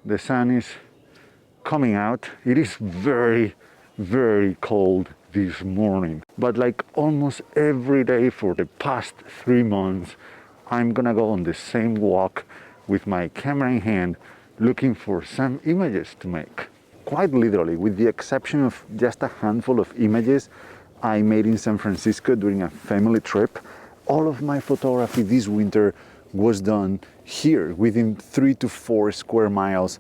The sun is coming out. It is very, very cold this morning. But like almost every day for the past 3 months, I'm gonna go on the same walk with my camera in hand, looking for some images to make. Quite literally, with the exception of just a handful of images I made in San Francisco during a family trip, all of my photography this winter was done here within 3 to 4 square miles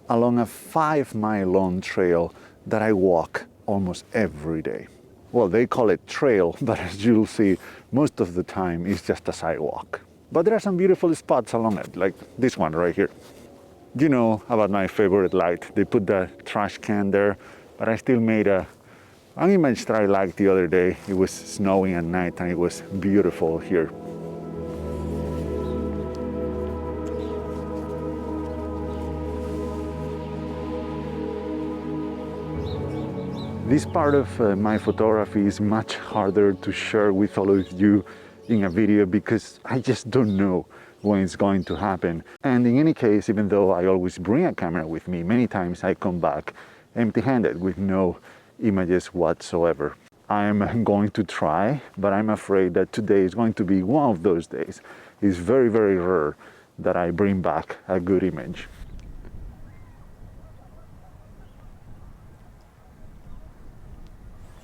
along a 5-mile long trail that I walk almost every day. Well, they call it trail, but as you'll see, most of the time it's just a sidewalk. But there are some beautiful spots along it, like this one right here. You know about my favorite light. They put the trash can there, but I still made an image that I liked the other day. It was snowing at night and it was beautiful here. This part of my photography is much harder to share with all of you in a video because I just don't know when it's going to happen. And in any case, even though I always bring a camera with me, many times I come back empty-handed with no images whatsoever. I'm going to try, but I'm afraid that today is going to be one of those days. It's very, very rare that I bring back a good image.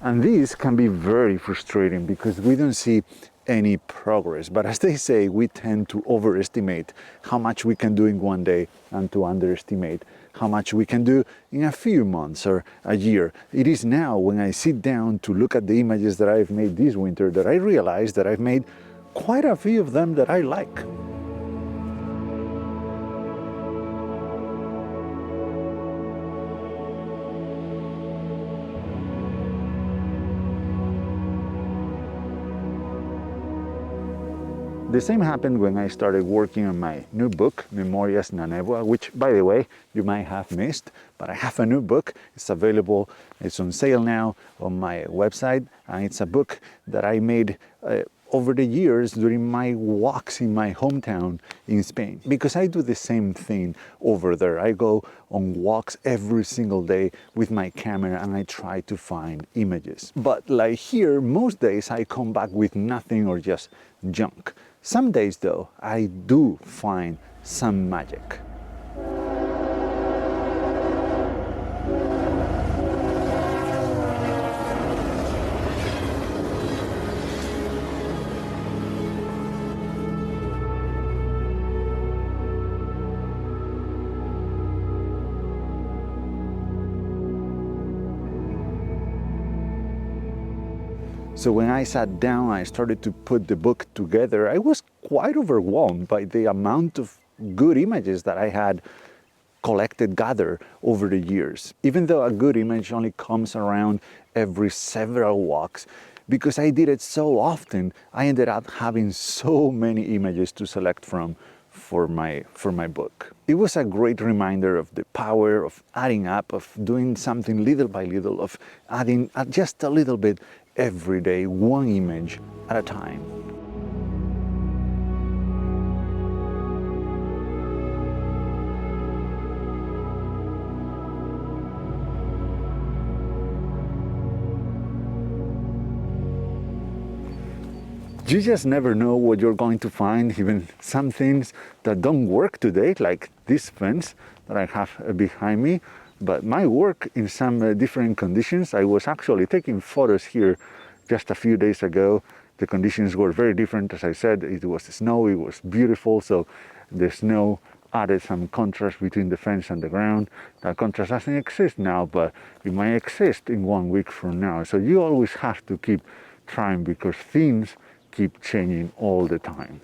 And this can be very frustrating because we don't see any progress. But as they say, we tend to overestimate how much we can do in one day and to underestimate how much we can do in a few months or a year. It is now when I sit down to look at the images that I've made this winter that I realize that I've made quite a few of them that I like. The same happened when I started working on my new book, Memorias na Névoa, which, by the way, you might have missed, but I have a new book. It's available, it's on sale now on my website, and it's a book that I made over the years during my walks in my hometown in Spain. Because I do the same thing over there. I go on walks every single day with my camera and I try to find images. But like here, most days I come back with nothing or just junk. Some days though, I do find some magic. So when I sat down, I started to put the book together. I was quite overwhelmed by the amount of good images that I had gathered over the years. Even though a good image only comes around every several walks, because I did it so often, I ended up having so many images to select from for my book. It was a great reminder of the power of adding up, of doing something little by little, of adding just a little bit every day, one image at a time. You just never know what you're going to find, even some things that don't work today, like this fence that I have behind me. But my work in some different conditions. I was actually taking photos here just a few days ago. The conditions were very different. As I said, it was snow, it was beautiful, so the snow added some contrast between the fence and the ground. That contrast doesn't exist now, but it might exist in 1 week from now. So you always have to keep trying because things keep changing all the time.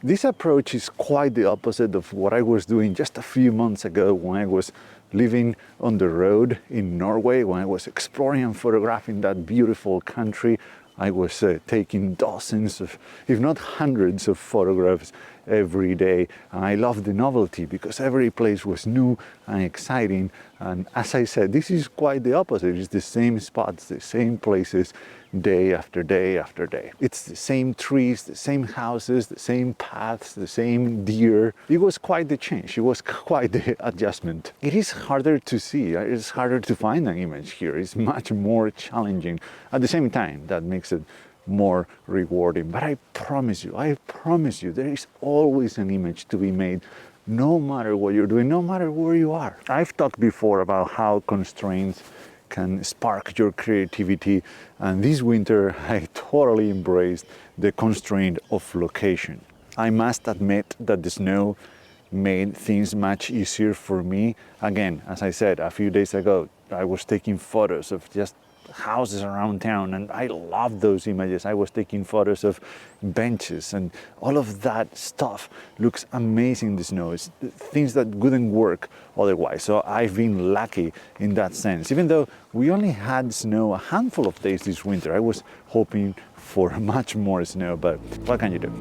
This approach is quite the opposite of what I was doing just a few months ago when I was living on the road in Norway, when I was exploring and photographing that beautiful country. I was taking dozens of, if not hundreds of photographs every day. And I loved the novelty because every place was new and exciting. And as I said, this is quite the opposite. It's the same spots, the same places, day after day after day. It's the same trees, the same houses, the same paths, the same deer. It was quite the change. It was quite the adjustment. It is harder to see. It's harder to find an image here. It's much more challenging. At the same time, that makes it more rewarding. But I promise you, there is always an image to be made, no matter what you're doing, no matter where you are. I've talked before about how constraints can spark your creativity, and this winter I totally embraced the constraint of location. I must admit that the snow made things much easier for me. Again, as I said a few days ago, I was taking photos of just houses around town, and I love those images. I was taking photos of benches, and all of that stuff looks amazing in the snow. It's things that wouldn't work otherwise. So I've been lucky in that sense. Even though we only had snow a handful of days this winter, I was hoping for much more snow, but what can you do?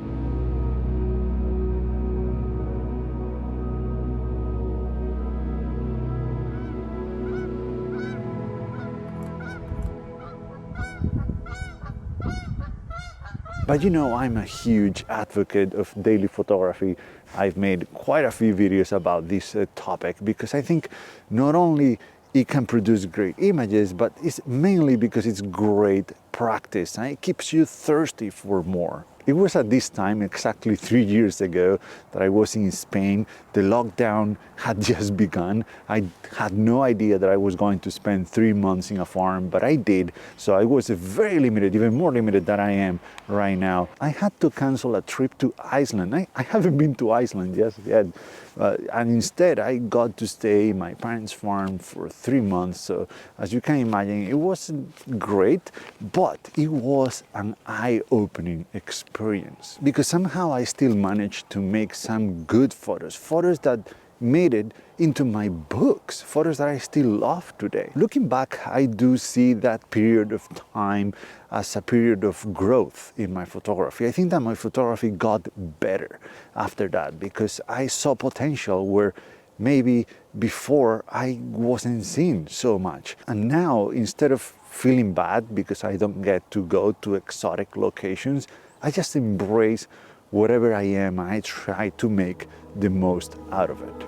But you know, I'm a huge advocate of daily photography. I've made quite a few videos about this topic because I think not only it can produce great images, but it's mainly because it's great practice and it keeps you thirsty for more. It was at this time, exactly 3 years ago, that I was in Spain. The lockdown had just begun. I had no idea that I was going to spend 3 months in a farm, but I did. So I was very limited, even more limited than I am right now. I had to cancel a trip to Iceland. I haven't been to Iceland just yet. And instead, I got to stay in my parents' farm for 3 months. So as you can imagine, it wasn't great, but it was an eye-opening experience. Because somehow I still managed to make some good photos, photos that made it into my books, photos that I still love today. Looking back, I do see that period of time as a period of growth in my photography. I think that my photography got better after that because I saw potential where maybe before I wasn't seeing so much. And now, instead of feeling bad because I don't get to go to exotic locations, I just embrace whatever I am and I try to make the most out of it.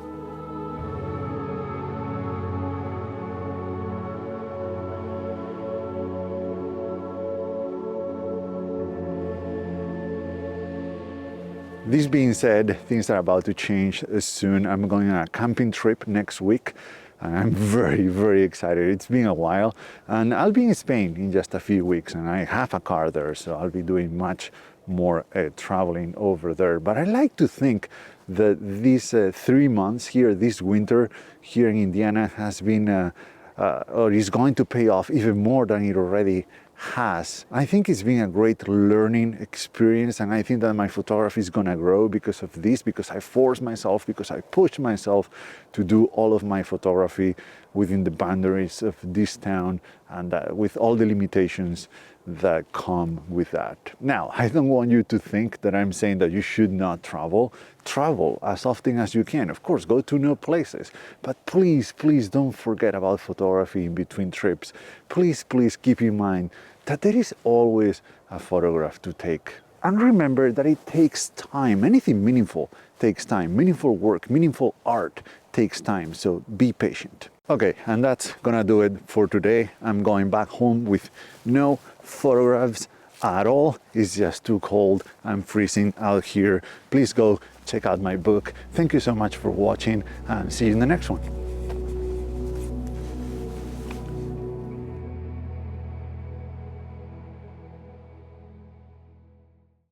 This being said, things are about to change soon. I'm going on a camping trip next week. I'm very, very excited. It's been a while, and I'll be in Spain in just a few weeks, and I have a car there, so I'll be doing much more traveling over there. But I like to think that these 3 months here, this winter here in Indiana, has been or is going to pay off even more than it already has. I think it's been a great learning experience, and I think that my photography is gonna grow because of this, because I forced myself, because I pushed myself to do all of my photography within the boundaries of this town and with all the limitations that come with that. Now, I don't want you to think that I'm saying that you should not travel. Travel as often as you can. Of course, go to new places. But please, please don't forget about photography in between trips. Please, please keep in mind that there is always a photograph to take. And remember that it takes time. Anything meaningful takes time. Meaningful work, meaningful art takes time. So be patient. Okay, and that's gonna do it for today. I'm going back home with no photographs at all. It's just too cold. I'm freezing out here. Please go check out my book. Thank you so much for watching, and see you in the next one.